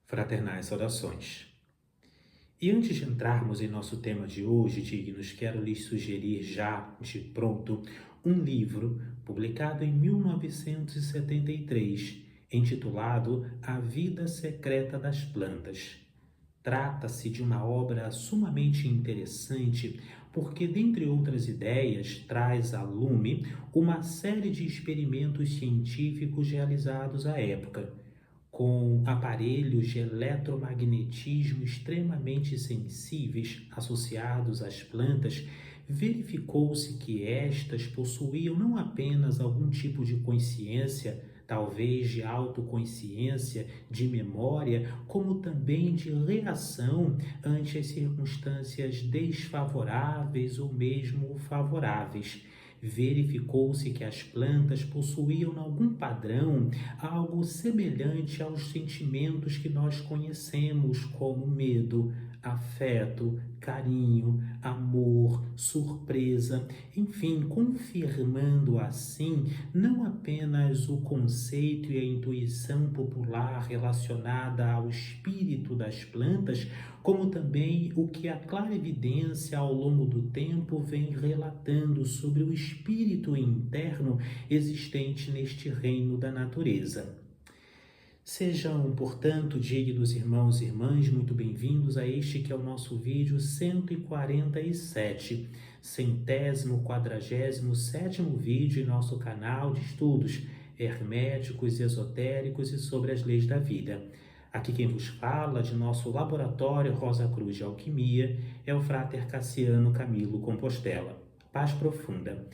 Fraternais saudações. E antes de entrarmos em nosso tema de hoje, dignos, quero lhes sugerir já, de pronto, um livro publicado em 1973, intitulado A Vida Secreta das Plantas. Trata-se de uma obra sumamente interessante porque, dentre outras ideias, traz a lume uma série de experimentos científicos realizados à época, com aparelhos de eletromagnetismo extremamente sensíveis associados às plantas. Verificou-se que estas possuíam não apenas algum tipo de consciência, talvez de autoconsciência, de memória, como também de reação ante as circunstâncias desfavoráveis ou mesmo favoráveis. Verificou-se que as plantas possuíam algum padrão, algo semelhante aos sentimentos que nós conhecemos, como medo, afeto, carinho, amor, surpresa, enfim, confirmando assim não apenas o conceito e a intuição popular relacionada ao espírito das plantas, como também o que a clarividência ao longo do tempo vem relatando sobre o espírito interno existente neste reino da natureza. Sejam, portanto, dignos irmãos e irmãs, muito bem-vindos a este que é o nosso vídeo 147, 147º vídeo em nosso canal de estudos herméticos e esotéricos e sobre as leis da vida. Aqui quem vos fala de nosso laboratório Rosa Cruz de Alquimia é o Frater Cassiano Camilo Compostela. Paz profunda.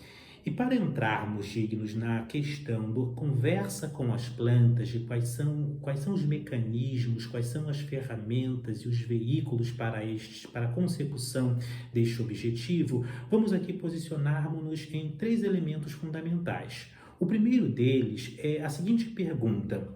E para entrarmos, dignos, na questão da conversa com as plantas, de quais são os mecanismos, quais são as ferramentas e os veículos para a consecução deste objetivo, vamos aqui posicionarmos-nos em 3 elementos fundamentais. O primeiro deles é a seguinte pergunta: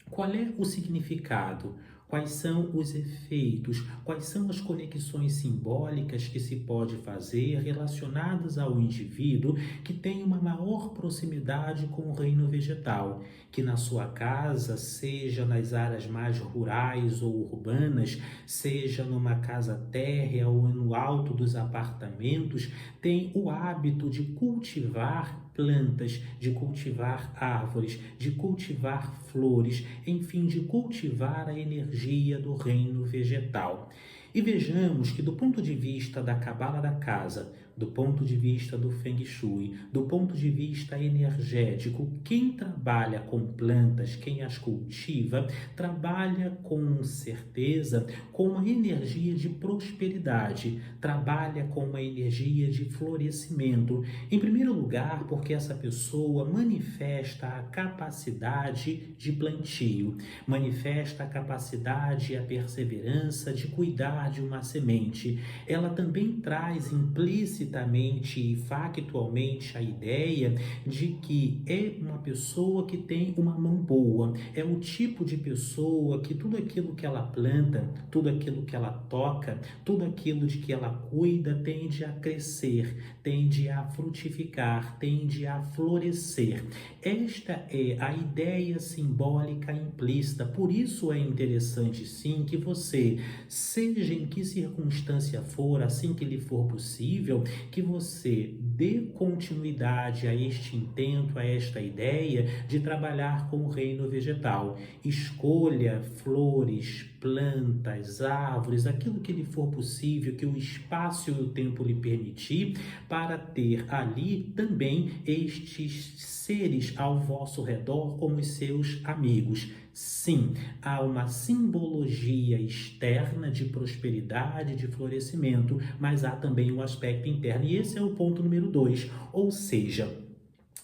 qual é o significado? Quais são os efeitos? Quais são as conexões simbólicas que se pode fazer relacionadas ao indivíduo que tem uma maior proximidade com o reino vegetal, que na sua casa, seja nas áreas mais rurais ou urbanas, seja numa casa térrea ou no alto dos apartamentos, tem o hábito de cultivar plantas, de cultivar árvores, de cultivar flores, enfim, de cultivar a energia do reino vegetal. E vejamos que, do ponto de vista da cabala da casa, do ponto de vista do Feng Shui, do ponto de vista energético, quem trabalha com plantas, quem as cultiva, trabalha com certeza com uma energia de prosperidade, trabalha com uma energia de florescimento. Em primeiro lugar, porque essa pessoa manifesta a capacidade de plantio, manifesta a capacidade e a perseverança de cuidar de uma semente. Ela também traz implicitamente e factualmente a ideia de que é uma pessoa que tem uma mão boa, é o tipo de pessoa que tudo aquilo que ela planta, tudo aquilo que ela toca, tudo aquilo de que ela cuida tende a crescer, tende a frutificar, tende a florescer. Esta é a ideia simbólica implícita. Por isso é interessante sim que você, seja em que circunstância for, assim que lhe for possível, que você dê continuidade a este intento, a esta ideia de trabalhar com o reino vegetal. Escolha flores, plantas, árvores, aquilo que lhe for possível, que o espaço e o tempo lhe permitir, para ter ali também estes seres ao vosso redor como os seus amigos. Sim, há uma simbologia externa de prosperidade, de florescimento, mas há também um aspecto interno. E esse é o ponto número 2, ou seja,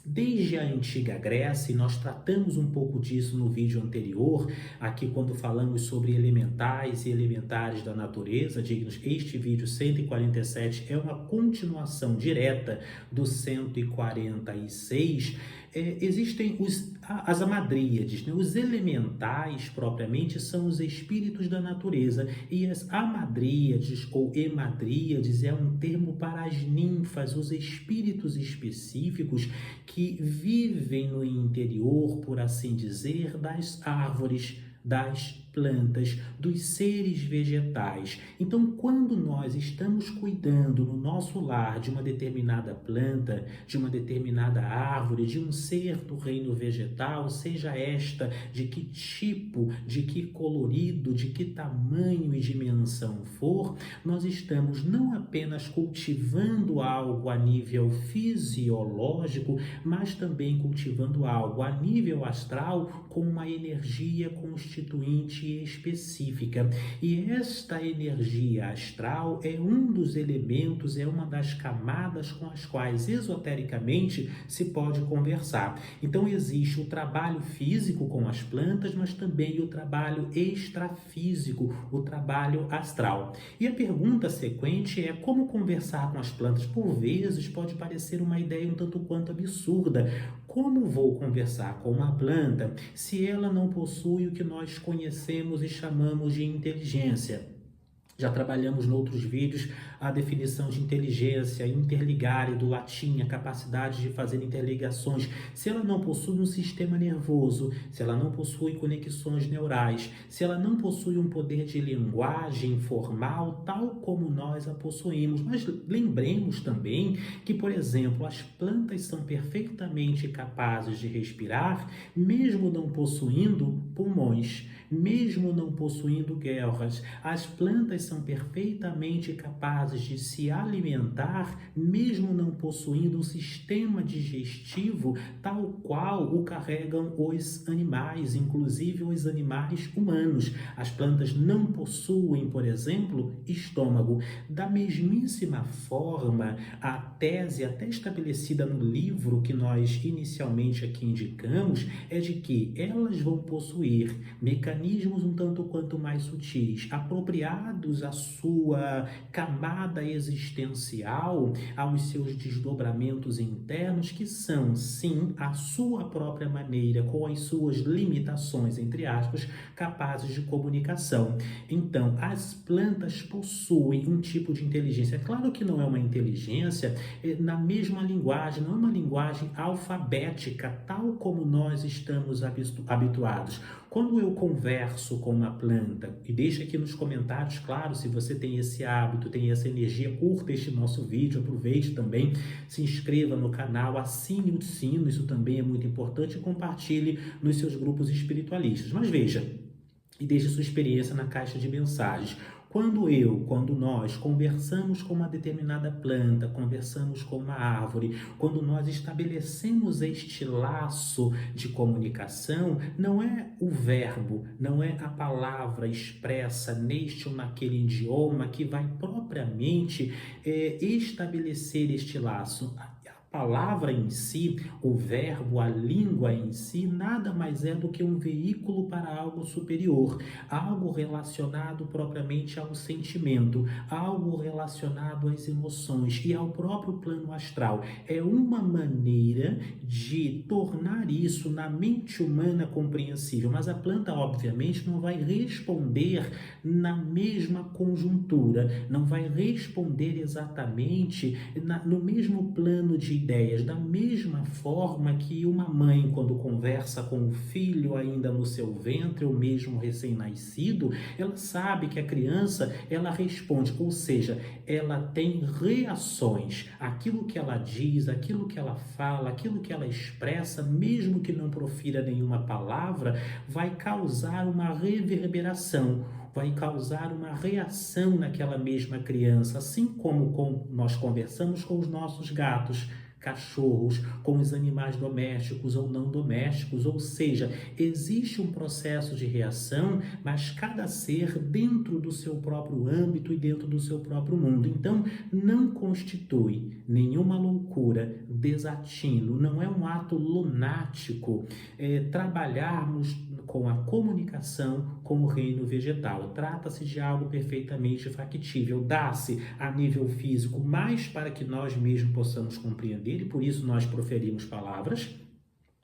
desde a antiga Grécia, e nós tratamos um pouco disso no vídeo anterior, aqui quando falamos sobre elementais e elementares da natureza, dignos, este vídeo 147 é uma continuação direta do 146, existem as amadríades, né? Os elementais propriamente são os espíritos da natureza, e as amadríades ou hemadríades é um termo para as ninfas, os espíritos específicos que vivem no interior, por assim dizer, das árvores, das plantas, dos seres vegetais. Então, quando nós estamos cuidando no nosso lar de uma determinada planta, de uma determinada árvore, de um ser do reino vegetal, seja esta de que tipo, de que colorido, de que tamanho e dimensão for, nós estamos não apenas cultivando algo a nível fisiológico, mas também cultivando algo a nível astral com uma energia constituinte específica. E esta energia astral é um dos elementos, é uma das camadas com as quais esotericamente se pode conversar. Então existe o trabalho físico com as plantas, mas também o trabalho extrafísico, o trabalho astral. E a pergunta sequente é como conversar com as plantas. Por vezes pode parecer uma ideia um tanto quanto absurda. Como vou conversar com uma planta se ela não possui o que nós conhecemos e chamamos de inteligência? Já trabalhamos em outros vídeos a definição de inteligência, interligare do latim, a capacidade de fazer interligações. Se ela não possui um sistema nervoso, se ela não possui conexões neurais, se ela não possui um poder de linguagem formal, tal como nós a possuímos. Mas lembremos também que, por exemplo, as plantas são perfeitamente capazes de respirar, mesmo não possuindo pulmões, mesmo não possuindo guelras. As plantas são perfeitamente capazes de se alimentar, mesmo não possuindo um sistema digestivo tal qual o carregam os animais, inclusive os animais humanos. As plantas não possuem, por exemplo, estômago. Da mesmíssima forma, a tese até estabelecida no livro que nós inicialmente aqui indicamos é de que elas vão possuir mecanismos um tanto quanto mais sutis, apropriados à sua camada existencial, aos seus desdobramentos internos, que são, sim, a sua própria maneira, com as suas limitações, entre aspas, capazes de comunicação. Então, as plantas possuem um tipo de inteligência. Claro que não é uma inteligência na mesma linguagem, não é uma linguagem alfabética, tal como nós estamos habituados. Quando eu converso com uma planta, e deixa aqui nos comentários, claro, se você tem esse hábito, tem essa energia, curta este nosso vídeo, aproveite também, se inscreva no canal, assine o sino, isso também é muito importante, e compartilhe nos seus grupos espiritualistas. Mas veja, e deixe sua experiência na caixa de mensagens. Quando nós conversamos com uma determinada planta, conversamos com uma árvore, quando nós estabelecemos este laço de comunicação, não é o verbo, não é a palavra expressa neste ou naquele idioma que vai propriamente estabelecer este laço. A palavra em si, o verbo, a língua em si, nada mais é do que um veículo para algo superior, algo relacionado propriamente ao sentimento, algo relacionado às emoções e ao próprio plano astral. É uma maneira de tornar isso na mente humana compreensível, mas a planta, obviamente, não vai responder na mesma conjuntura, não vai responder exatamente no mesmo plano de ideias, da mesma forma que uma mãe, quando conversa com o filho ainda no seu ventre, ou mesmo recém-nascido, ela sabe que a criança, ela responde, ou seja, ela tem reações. Aquilo que ela diz, aquilo que ela fala, aquilo que ela expressa, mesmo que não profira nenhuma palavra, vai causar uma reverberação, vai causar uma reação naquela mesma criança, assim como nós conversamos com os nossos gatos, cachorros, com os animais domésticos ou não domésticos, ou seja, existe um processo de reação, mas cada ser dentro do seu próprio âmbito e dentro do seu próprio mundo. Então, não constitui nenhuma loucura, desatino, não é um ato lunático trabalharmos com a comunicação com o reino vegetal. Trata-se de algo perfeitamente factível, dá-se a nível físico, mais para que nós mesmos possamos compreender, e por isso nós proferimos palavras,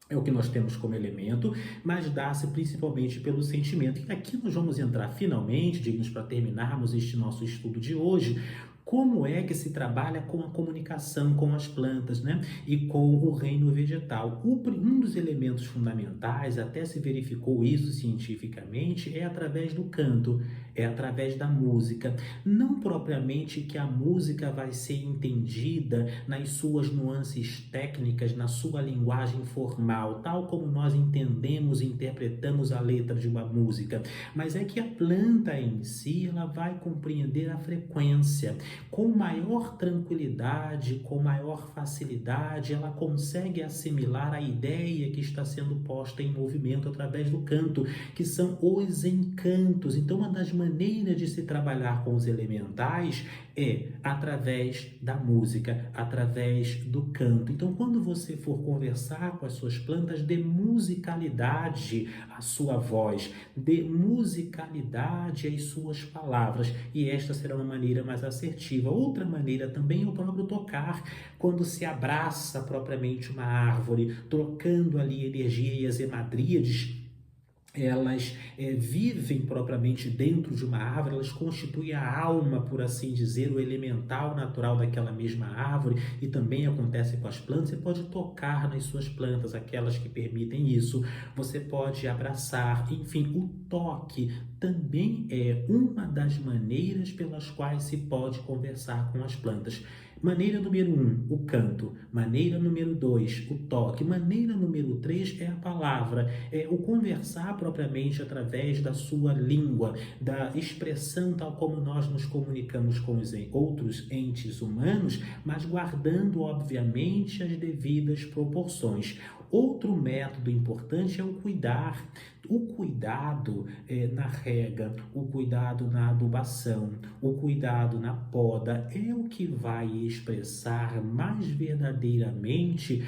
é o que nós temos como elemento, mas dá-se principalmente pelo sentimento. E aqui nós vamos entrar finalmente, digamos, para terminarmos este nosso estudo de hoje, como é que se trabalha com a comunicação com as plantas, né? E com o reino vegetal. Um dos elementos fundamentais, até se verificou isso cientificamente, é através do canto, é através da música. Não propriamente que a música vai ser entendida nas suas nuances técnicas, na sua linguagem formal, tal como nós entendemos e interpretamos a letra de uma música, mas é que a planta em si, ela vai compreender a frequência. Com maior tranquilidade, com maior facilidade, ela consegue assimilar a ideia que está sendo posta em movimento através do canto, que são os encantos. Então, uma das maneiras de se trabalhar com os elementais é através da música, através do canto. Então, quando você for conversar com as suas plantas, dê musicalidade à sua voz, dê musicalidade às suas palavras, e esta será uma maneira mais assertiva. Outra maneira também é o próprio tocar, quando se abraça propriamente uma árvore, trocando ali energia, e as hemadríades, elas vivem propriamente dentro de uma árvore, elas constituem a alma, por assim dizer, o elemental natural daquela mesma árvore, e também acontece com as plantas. Você pode tocar nas suas plantas, aquelas que permitem isso, você pode abraçar, enfim, o toque também é uma das maneiras pelas quais se pode conversar com as plantas. Maneira número 1, o canto. Maneira número 2, o toque. Maneira número 3 é a palavra, é o conversar propriamente através da sua língua, da expressão tal como nós nos comunicamos com os outros entes humanos, mas guardando, obviamente, as devidas proporções. Outro método importante é o cuidar. O cuidado na rega, o cuidado na adubação, o cuidado na poda é o que vai expressar mais verdadeiramente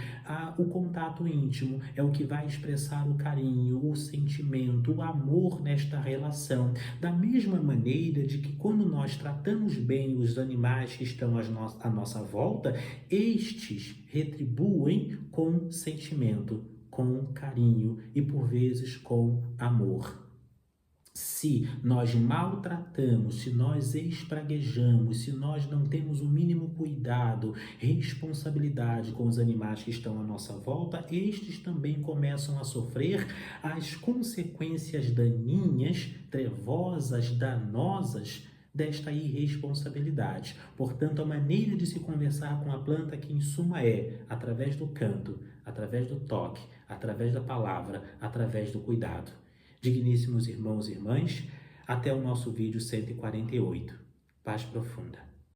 o contato íntimo, é o que vai expressar o carinho, o sentimento, o amor nesta relação. Da mesma maneira de que quando nós tratamos bem os animais que estão à nossa volta, estes retribuem com sentimento, com carinho e por vezes com amor. Se nós maltratamos, se nós espraguejamos, se nós não temos o mínimo cuidado, responsabilidade com os animais que estão à nossa volta, estes também começam a sofrer as consequências daninhas, trevosas, danosas desta irresponsabilidade. Portanto, a maneira de se conversar com a planta, que em suma é através do canto, através do toque, através da palavra, através do cuidado. Digníssimos irmãos e irmãs, até o nosso vídeo 148. Paz profunda.